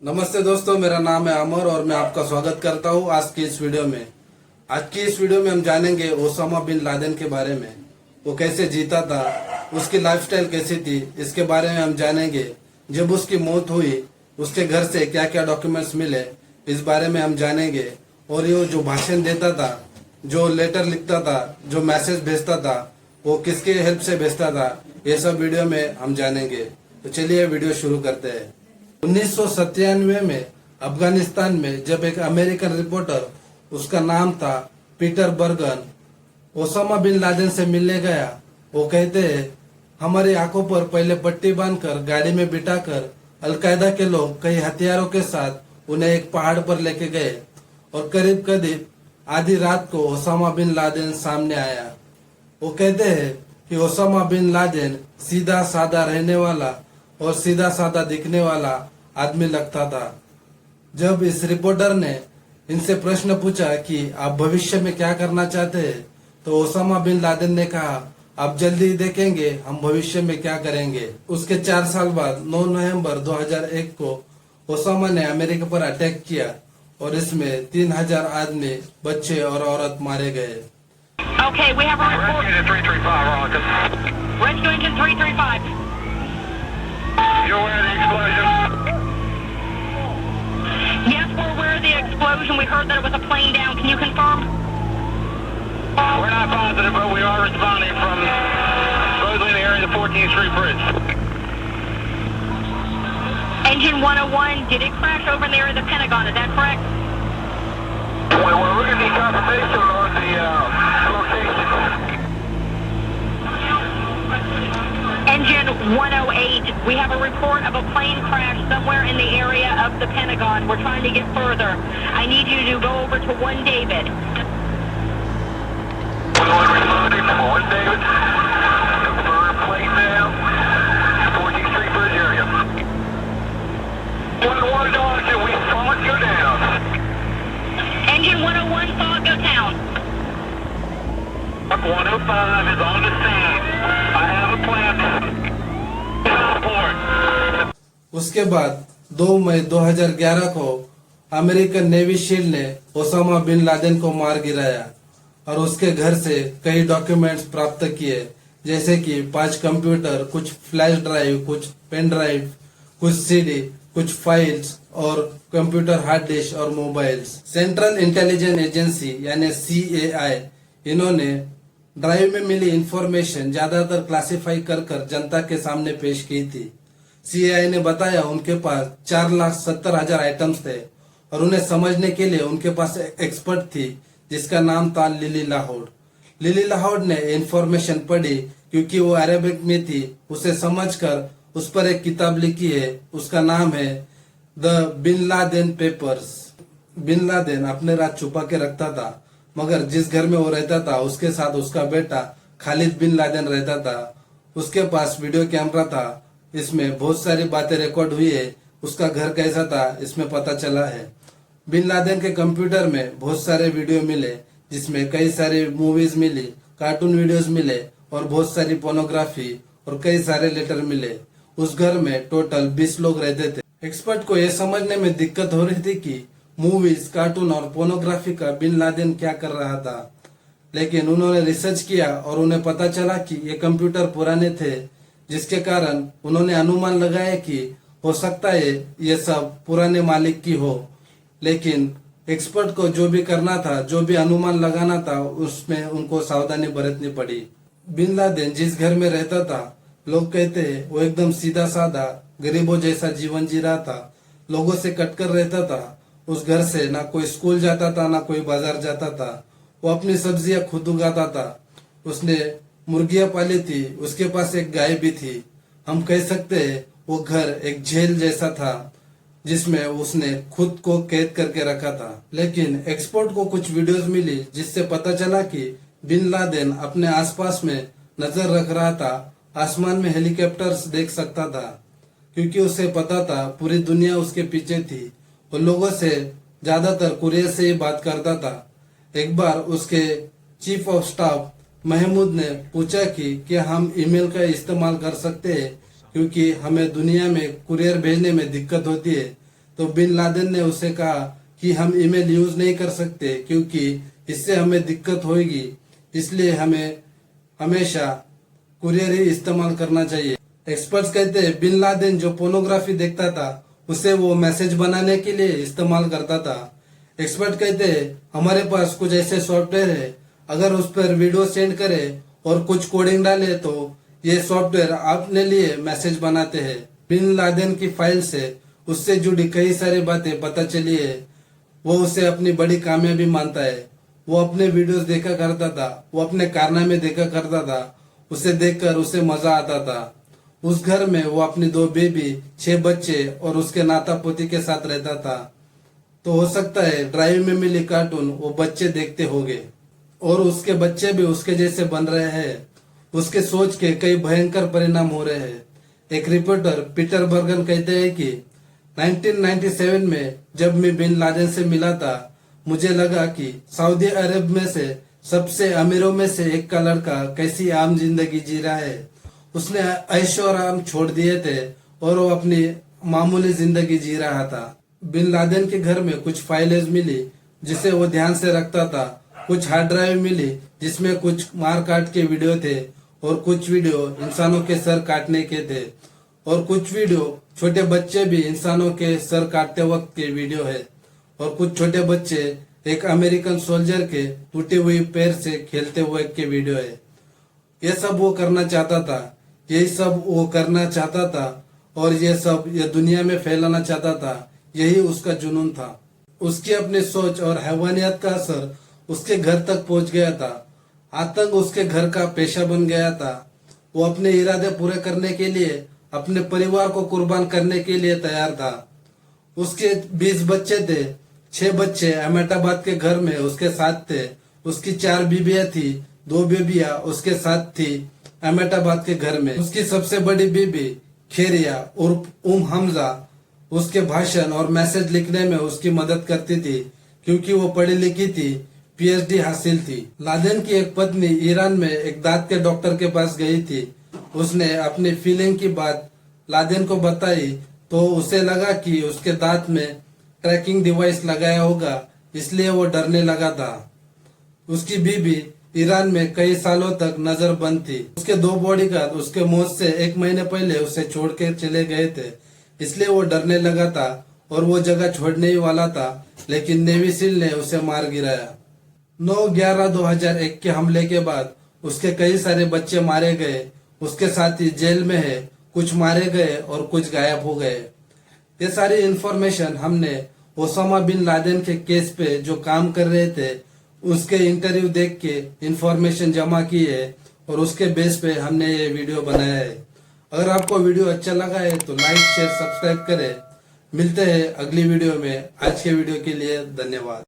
नमस्ते दोस्तों, मेरा नाम है अमर और मैं आपका स्वागत करता हूँ आज की इस वीडियो में। आज की इस वीडियो में हम जानेंगे ओसामा बिन लादेन के बारे में। वो कैसे जीता था, उसकी लाइफस्टाइल कैसी थी, इसके बारे में हम जानेंगे। जब उसकी मौत हुई उसके घर से क्या क्या डॉक्यूमेंट्स मिले, इस बारे में हम जानेंगे। और ये जो भाषण देता था, जो लेटर लिखता था, जो मैसेज भेजता था, वो किसके हेल्प से भेजता था, ये सब वीडियो में हम जानेंगे। तो चलिए वीडियो शुरू करते हैं। 1997 में अफगानिस्तान में जब एक अमेरिकन रिपोर्टर, उसका नाम था पीटर बर्गन, ओसामा बिन लादेन से मिलने गया। वो कहते हैं हमारी आंखों पर पहले पट्टी बांधकर गाड़ी में बिठाकर अलकायदा के लोग कई हथियारों के साथ उन्हें एक पहाड़ पर लेके गए और करीब करीब आधी रात को ओसामा बिन लादेन सामने आया। वो कहते हैं कि ओसामा बिन लादेन सीधा साधा रहने वाला और सीधा साधा दिखने वाला आदमी लगता था। जब इस रिपोर्टर ने इनसे प्रश्न पूछा कि आप भविष्य में क्या करना चाहते हैं, तो ओसामा बिन लादेन ने कहा आप जल्दी ही देखेंगे हम भविष्य में क्या करेंगे। उसके 4 साल बाद 9 नवंबर 2001 को ओसामा ने अमेरिका पर अटैक किया और इसमें 3000 आदमी, बच्चे और औरत मारे गए। Okay, we have a report. Rescue engine 335, Rescue engine 335. You aware of the explosion? Yes, we're aware of the explosion. We heard that it was a plane down. Can you confirm? We're not positive, but we are responding from supposedly in the area of the 14th Street Bridge. Engine 101, did it crash over in the area of the Pentagon? Is that correct? We're looking at the confirmation on the location. Engine 108, we have a report of a plane crash somewhere in the area of the Pentagon. We're trying to get further. I need you to go over to 1 David. We're responding from 1 David. Confirm plane down. 14th Street Bridge area. 1-1 Dawson, we saw it go down. Engine 101, saw it go down. Truck 105 is on the scene. I have a plan. Report. उसके बाद 2 मई 2011 को American navy shield ने Osama bin Laden को मार गिराया और उसके घर से कई डॉक्यूमेंट्स प्राप्त किए, जैसे कि 5 कंप्यूटर, कुछ फ्लैश ड्राइव, कुछ पेन ड्राइव, कुछ सीडी, कुछ फाइल्स और कंप्यूटर हार्ड डिस्क और मोबाइल्स। सेंट्रल इंटेलिजेंस एजेंसी यानी CAI, इन्होंने ड्राइव में मिली इंफॉर्मेशन ज्यादातर क्लासिफाई कर जनता के सामने पेश की थी। CAI ने बताया उनके पास 4,70,000 आइटम्स थे और उन्हें समझने के लिए उनके पास एक्सपर्ट थी जिसका नाम था लिली लाहौड। लिली लाहौड ने इंफॉर्मेशन पढ़ी क्योंकि वो अरेबिक में थी। उसे समझकर उस पर एक किताब लिखी है, उसका नाम है the bin Laden papers. Bin Laden अपने राज छुपा के रखता था, मगर जिस घर में वो रहता था उसके साथ उसका बेटा खालिद बिन लादेन रहता था। उसके पास वीडियो कैमरा था, इसमें बहुत सारी बातें रिकॉर्ड हुई है। उसका घर कैसा था इसमें पता चला है। बिन लादेन के कंप्यूटर में बहुत सारे वीडियो मिले, जिसमें कई सारी मूवीज मिली, कार्टून वीडियोस मिले और बहुत सारी पोर्नोग्राफी और कई सारे लेटर मिले। उस घर में टोटल 20 लोग रहते थे। एक्सपर्ट को यह समझने में दिक्कत हो रही थी कि मूवीज, कार्टून और पोर्नोग्राफी का बिन लादेन क्या कर रहा था, लेकिन उन्होंने रिसर्च किया और उन्हें पता चला कि ये कंप्यूटर पुराने थे, जिसके कारण उन्होंने अनुमान लगाया कि हो सकता है ये सब पुराने मालिक की हो। लेकिन एक्सपर्ट को जो भी करना था, जो भी अनुमान लगाना था, उसमें उनको सावधानी बरतनी पड़ी। बिन लादेन जिस घर में रहता था, लोग कहते हैं वो एकदम सीधा साधा गरीबों जैसा जीवन जी रहा था, लोगों से कटकर रहता था। उस घर से ना कोई स्कूल जाता था, ना कोई बाजार जाता था। वो अपनी सब्जियां खुद उगाता था। उसने मुर्गियां पाली थी, उसके पास एक गाय भी थी। हम कह सकते हैं वो घर एक जेल जैसा था जिसमें उसने खुद को कैद करके रखा था। लेकिन एक्सपर्ट को कुछ वीडियोस मिली जिससे पता चला कि बिन लादेन अपने आसपास में नजर रख रहा था। आसमान में हेलीकॉप्टर्स देख सकता था क्योंकि उसे पता था पूरी दुनिया उसके पीछे थी। वो लोगों से ज्यादातर कुरियर से ही बात करता था। एक बार उसके चीफ ऑफ स्टाफ महमूद ने पूछा कि क्या हम ईमेल का इस्तेमाल कर सकते हैं, क्योंकि हमें दुनिया में कुरियर भेजने में दिक्कत होती है। तो बिन लादेन ने उसे कहा कि हम ईमेल यूज नहीं कर सकते क्योंकि इससे हमें दिक्कत होगी, इसलिए हमें हमेशा कुरियर ही इस्तेमाल करना चाहिए। एक्सपर्ट्स कहते हैं बिन लादेन जो पोर्नोग्राफी देखता था उसे वो मैसेज बनाने के लिए इस्तेमाल करता था। एक्सपर्ट कहते हैं हमारे पास कुछ ऐसे सॉफ्टवेयर है, अगर उस पर वीडियो सेंड करे और कुछ कोडिंग डाले तो ये सॉफ्टवेयर अपने लिए मैसेज बनाते हैं। बिन लादेन की फाइल से उससे जुड़ी कई सारी बातें पता चली है। वो उसे अपनी बड़ी कामयाबी मानता है। वो अपने वीडियोस देखा करता था, वो अपने कारनामे देखा करता था, उसे देखकर उसे मजा आता था। उस घर में वो अपनी 2 बेबी, 6 बच्चे और उसके नाता पोती के साथ रहता था। तो हो सकता है ड्राइव में मिली कार्टून वो बच्चे देखते होंगे और उसके बच्चे भी उसके जैसे बन रहे हैं। उसके सोच के कई भयंकर परिणाम हो रहे हैं। एक रिपोर्टर पीटर बर्गन कहते हैं कि 1997 में जब मैं बिन लादेन से मिला था, मुझे लगा कि सऊदी अरब में से सबसे अमीरों में से एक का लड़का कैसी आम जिंदगी जी रहा है। उसने ऐशो आराम छोड़ दिए थे और वो अपनी मामूली जिंदगी जी रहा था। बिन लादेन के घर में कुछ फाइलें मिली जिसे वो ध्यान से रखता था। कुछ हार्ड ड्राइव मिली जिसमें कुछ मार काट के वीडियो थे और कुछ वीडियो इंसानों के सर काटने के थे और कुछ वीडियो छोटे बच्चे भी इंसानों के सर काटते वक्त के वीडियो है और कुछ छोटे बच्चे एक अमेरिकन सोल्जर के टूटे हुए पैर से खेलते हुए के वीडियो है। ये सब वो करना चाहता था, यही सब वो करना चाहता था और ये सब ये दुनिया में फैलाना चाहता था। यही उसका जुनून था। उसकी अपनी सोच और हैवानियत का असर उसके घर तक पहुंच गया था। आतंक उसके घर का पेशा बन गया था। वो अपने इरादे पूरे करने के लिए अपने परिवार को कुर्बान करने के लिए तैयार था। उसके 20 बच्चे थे। 6 बच्चे अहमदाबाद के घर में उसके साथ थे। उसकी 4 बीबियां थी, 2 बेबियां उसके साथ थी अहमदाबाद के घर में। उसकी सबसे बड़ी बीबी खेरिया उर्फ हमजा उसके भाषण और मैसेज लिखने में उसकी मदद करती थी क्योंकि वो पढ़ी लिखी थी, पीएचडी हासिल थी। लादेन की एक पत्नी ईरान में एक दांत के डॉक्टर के पास गई थी। उसने अपनी फीलिंग की बात लादेन को बताई तो उसे लगा कि उसके दांत में ट्रैकिंग डिवाइस लगाया होगा, इसलिए वो डरने लगा था। उसकी बीबी ईरान में कई सालों तक नजरबंद थी। उसके 2 बॉडीगार्ड उसके मौत से 1 महीने पहले उसे छोड़ के चले गए थे, इसलिए वो डरने लगा था और वो जगह छोड़ने ही वाला था, लेकिन नेवी सील ने उसे मार गिराया। 9/11/2001 के हमले के बाद उसके कई सारे बच्चे मारे गए। उसके साथी जेल में है, कुछ मारे गए और कुछ गायब हो गए। ये सारी इंफॉर्मेशन हमने ओसामा बिन लादेन के केस पे जो काम कर रहे थे उसके इंटरव्यू देख के इंफॉर्मेशन जमा की है और उसके बेस पे हमने ये वीडियो बनाया है। अगर आपको वीडियो अच्छा लगा है तो लाइक शेयर सब्सक्राइब करें। मिलते हैं अगली वीडियो में। आज के वीडियो के लिए धन्यवाद।